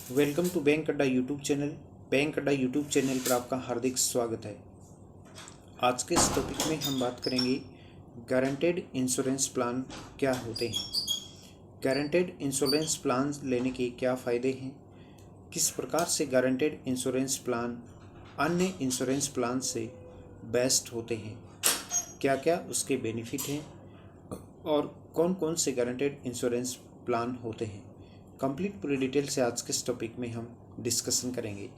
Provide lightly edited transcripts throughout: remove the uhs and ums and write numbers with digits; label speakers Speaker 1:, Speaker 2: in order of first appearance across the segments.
Speaker 1: Welcome to bank अड्डा YouTube channel. Bank अड्डा YouTube channel पर आपका हार्दिक स्वागत है। आज के इस टॉपिक में हम बात करेंगे गारंटेड इंश्योरेंस प्लान क्या होते हैं, गारंटेड इंश्योरेंस प्लान लेने के क्या फ़ायदे हैं, किस प्रकार से गारंटेड इंश्योरेंस प्लान अन्य इंश्योरेंस प्लान से बेस्ट होते हैं, क्या क्या उसके बेनिफिट हैं और कौन कौन से गारंटेड इंश्योरेंस प्लान होते हैं। कंप्लीट पूरी डिटेल से आज के इस टॉपिक में हम डिस्कशन करेंगे।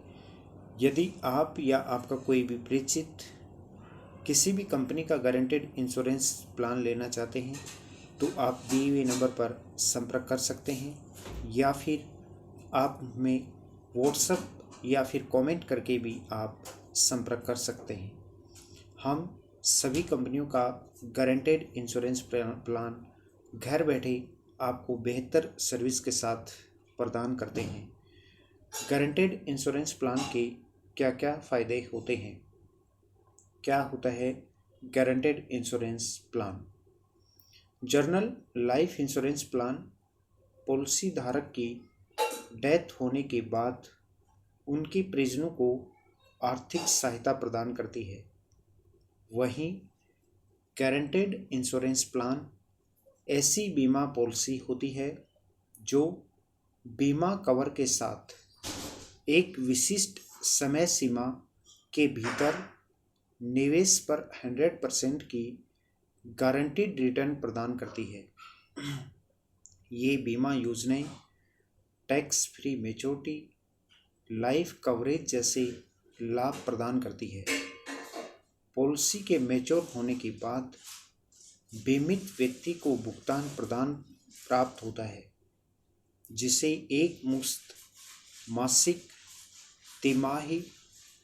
Speaker 1: यदि आप या आपका कोई भी परिचित किसी भी कंपनी का गारंटेड इंश्योरेंस प्लान लेना चाहते हैं तो आप दिए हुए नंबर पर संपर्क कर सकते हैं या फिर आप हमें व्हाट्सएप या फिर कमेंट करके भी आप संपर्क कर सकते हैं। हम सभी कंपनियों का गारंटेड इंश्योरेंस प्लान घर बैठे आपको बेहतर सर्विस के साथ प्रदान करते हैं। गारंटेड इंश्योरेंस प्लान के क्या क्या फ़ायदे होते हैं, क्या होता है guaranteed insurance plan. General life insurance plan policy धारक की डेथ होने के बाद उनके परिजनों को आर्थिक सहायता प्रदान करती है। वहीं गारंटेड इंश्योरेंस प्लान ऐसी बीमा पॉलिसी होती है जो बीमा कवर के साथ एक विशिष्ट समय सीमा के भीतर निवेश पर 100% की गारंटीड रिटर्न प्रदान करती है। ये बीमा योजनाएं tax free maturity, life coverage जैसे लाभ प्रदान करती है। पॉलिसी के मैच्योर होने के बाद बीमित व्यक्ति को भुगतान प्रदान प्राप्त होता है, जिसे एक मुश्त मासिक, तिमाही,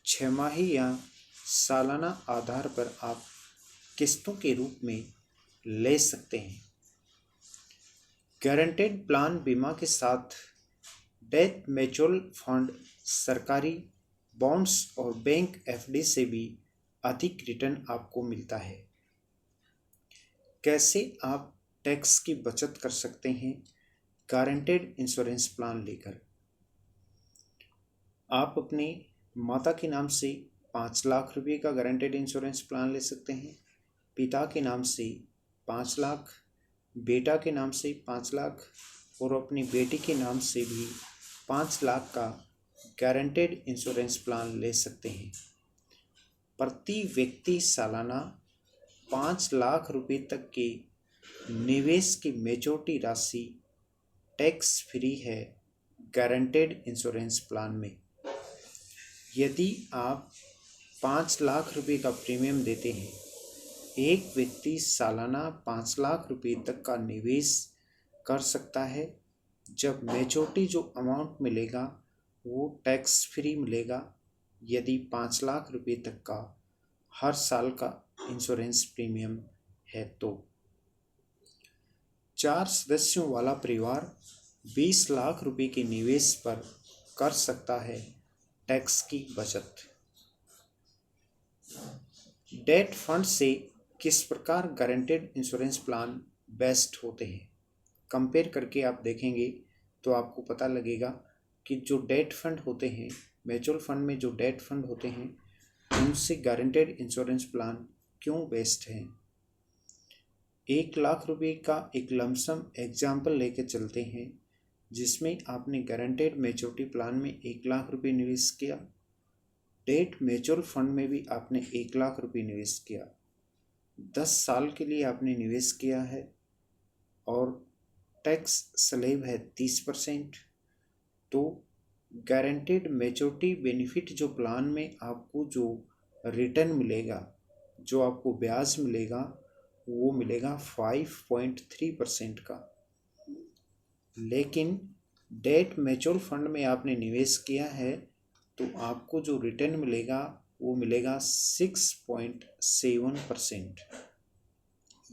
Speaker 1: छमाही या सालाना आधार पर आप किस्तों के रूप में ले सकते हैं। गारंटेड प्लान बीमा के साथ डेथ म्यूचुअल फंड, सरकारी बॉन्ड्स और बैंक एफडी से भी अधिक रिटर्न आपको मिलता है। कैसे आप टैक्स की बचत कर सकते हैं गारंटेड इंश्योरेंस प्लान लेकर। आप अपने माता के नाम से 5 लाख रुपए का गारंटेड इंश्योरेंस प्लान ले सकते हैं, पिता के नाम से 5 लाख, बेटा के नाम से 5 लाख और अपनी बेटी के नाम से भी 5 लाख का गारंटेड इंश्योरेंस प्लान ले सकते हैं। प्रति व्यक्ति सालाना 5 लाख रुपए तक के निवेश की मेचोरिटी राशि टैक्स फ्री है गारंटेड इंश्योरेंस प्लान में। यदि आप 5 लाख रुपए का प्रीमियम देते हैं, एक व्यक्ति सालाना 5 लाख रुपए तक का निवेश कर सकता है। जब मेचोरिटी जो अमाउंट मिलेगा वो टैक्स फ्री मिलेगा यदि 5 लाख रुपए तक का हर साल का इंश्योरेंस प्रीमियम है तो। 4 सदस्यों वाला परिवार 20 लाख रुपए के निवेश पर कर सकता है टैक्स की बचत। डेट फंड से किस प्रकार गारंटेड इंश्योरेंस प्लान बेस्ट होते हैं, कंपेयर करके आप देखेंगे तो आपको पता लगेगा कि जो डेट फंड होते हैं, म्यूचुअल फंड में जो डेट फंड होते हैं, उनसे गारंटेड इंश्योरेंस प्लान क्यों बेस्ट है। 1 लाख रुपए का एक लमसम एग्जाम्पल लेके चलते हैं, जिसमें आपने गारंटेड मैच्योरिटी प्लान में 1 लाख रुपए निवेश किया, डेट म्यूचुअल फंड में भी आपने 1 लाख रुपए निवेश किया, 10 साल के लिए आपने निवेश किया है और टैक्स स्लैब है 30%। तो गारंटेड मैच्योरिटी बेनिफिट जो प्लान में आपको जो रिटर्न मिलेगा, जो आपको ब्याज मिलेगा, वो मिलेगा 5.3% का। लेकिन डेट म्यूचुअल फंड में आपने निवेश किया है तो आपको जो रिटर्न मिलेगा वो मिलेगा 6.7%।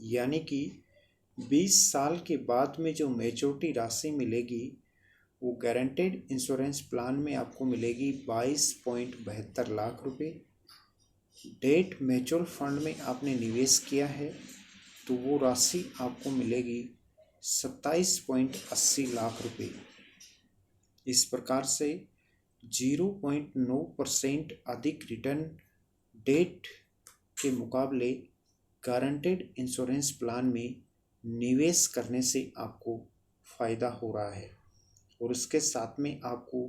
Speaker 1: यानी कि 20 साल के बाद में जो मैच्योरिटी राशि मिलेगी वो गारंटेड इंश्योरेंस प्लान में आपको मिलेगी 22.72 लाख रुपए। डेट म्यूचुअल फंड में आपने निवेश किया है तो वो राशि आपको मिलेगी 27.80 लाख रुपए। इस प्रकार से 0.9% अधिक रिटर्न डेट के मुकाबले गारंटेड इंश्योरेंस प्लान में निवेश करने से आपको फ़ायदा हो रहा है और इसके साथ में आपको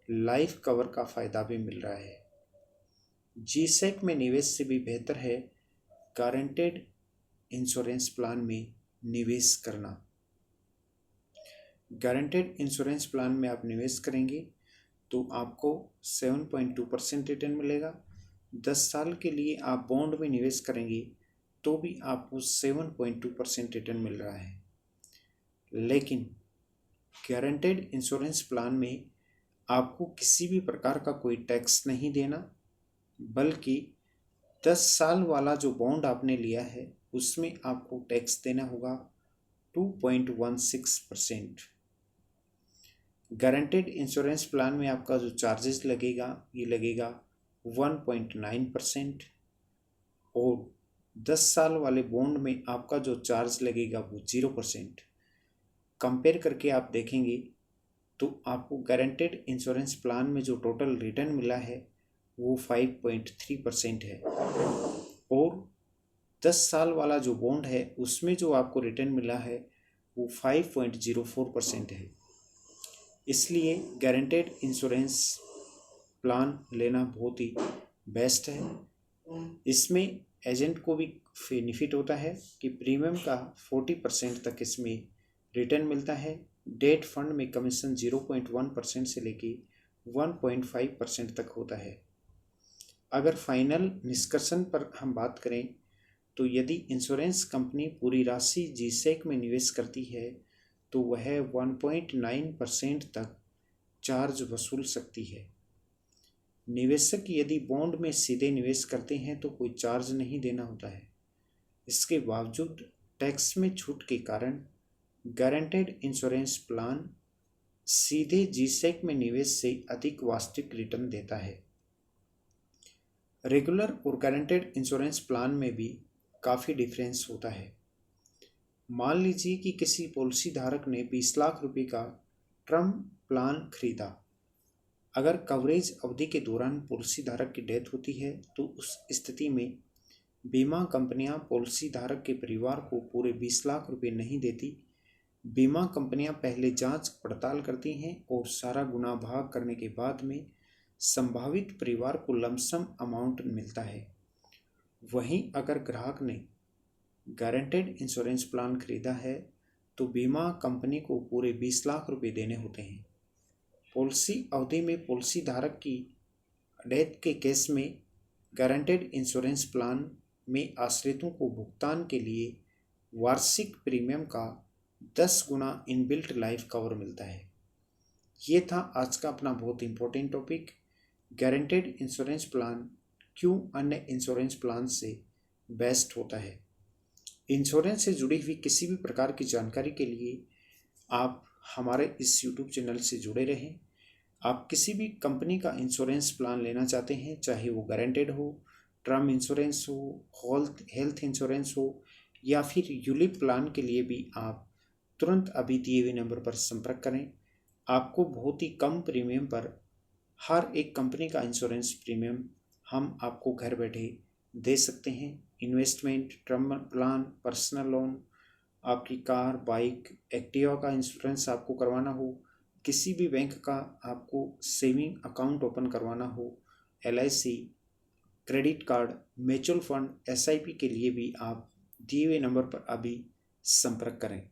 Speaker 1: लाइफ कवर का फ़ायदा भी मिल रहा है। जीसैक में निवेश से भी बेहतर है गारंटेड इंश्योरेंस प्लान में निवेश करना। गारंटेड इंश्योरेंस प्लान में आप निवेश करेंगे तो आपको 7.2% रिटर्न मिलेगा। 10 साल के लिए आप बॉन्ड में निवेश करेंगे तो भी आपको 7.2% रिटर्न मिल रहा है। लेकिन गारंटेड इंश्योरेंस प्लान में आपको किसी भी प्रकार का कोई टैक्स नहीं देना, बल्कि 10 साल वाला जो बॉन्ड आपने लिया है उसमें आपको टैक्स देना होगा 2.16%। गारंटेड इंश्योरेंस प्लान में आपका जो चार्जेस लगेगा ये लगेगा 1.9% और 10 साल वाले बॉन्ड में आपका जो चार्ज लगेगा वो 0%। कंपेयर करके आप देखेंगे तो आपको गारंटेड इंश्योरेंस प्लान में जो टोटल रिटर्न मिला है वो 5.3% है और 10 साल वाला जो बॉन्ड है उसमें जो आपको रिटर्न मिला है वो 5.04% है। इसलिए गारंटेड इंश्योरेंस प्लान लेना बहुत ही बेस्ट है। इसमें एजेंट को भी बेनिफिट होता है कि प्रीमियम का 40% तक इसमें रिटर्न मिलता है। डेट फंड में कमीशन 0.1% से लेके 1.5% तक होता है। अगर फाइनल निष्कर्षण पर हम बात करें तो यदि इंश्योरेंस कंपनी पूरी राशि जीसैक में निवेश करती है तो वह 1.9% तक चार्ज वसूल सकती है। निवेशक यदि बॉन्ड में सीधे निवेश करते हैं तो कोई चार्ज नहीं देना होता है। इसके बावजूद टैक्स में छूट के कारण गारंटेड इंश्योरेंस प्लान सीधे जीसैक में निवेश से अधिक वास्तविक रिटर्न देता है। रेगुलर और गारंटेड इंश्योरेंस प्लान में भी काफ़ी डिफरेंस होता है। मान लीजिए कि किसी पॉलिसी धारक ने 20 लाख रुपए का टर्म प्लान खरीदा। अगर कवरेज अवधि के दौरान पॉलिसी धारक की डेथ होती है तो उस स्थिति में बीमा कंपनियां पॉलिसी धारक के परिवार को पूरे 20 लाख रुपए नहीं देती। बीमा कंपनियां पहले जांच पड़ताल करती हैं और सारा गुना भाग करने के बाद में संभावित परिवार को लमसम अमाउंट मिलता है। वहीं अगर ग्राहक ने गारंटेड इंश्योरेंस प्लान खरीदा है तो बीमा कंपनी को पूरे 20 लाख रुपए देने होते हैं। पॉलिसी अवधि में पॉलिसी धारक की डेथ के केस में गारंटेड इंश्योरेंस प्लान में आश्रितों को भुगतान के लिए वार्षिक प्रीमियम का 10 गुना इनबिल्ट लाइफ कवर मिलता है। ये था आज का अपना बहुत important topic, guaranteed insurance plan क्यों अन्य इंश्योरेंस प्लान से बेस्ट होता है। इंश्योरेंस से जुड़ी हुई किसी भी प्रकार की जानकारी के लिए आप हमारे इस YouTube चैनल से जुड़े रहें। आप किसी भी कंपनी का इंश्योरेंस प्लान लेना चाहते हैं, चाहे वो गारंटेड हो, टर्म इंश्योरेंस हो, हेल्थ इंश्योरेंस हो या फिर यूलिप प्लान के लिए भी आप तुरंत अभी दिए हुए नंबर पर संपर्क करें। आपको बहुत ही कम प्रीमियम पर हर एक कंपनी का इंश्योरेंस प्रीमियम हम आपको घर बैठे दे सकते हैं। Investment, term plan, personal loan, आपकी कार, बाइक, एक्टिवा का इंश्योरेंस आपको करवाना हो, किसी भी बैंक का आपको सेविंग अकाउंट ओपन करवाना हो, LIC, credit card, mutual fund, SIP के लिए भी आप दिए हुए नंबर पर अभी संपर्क करें।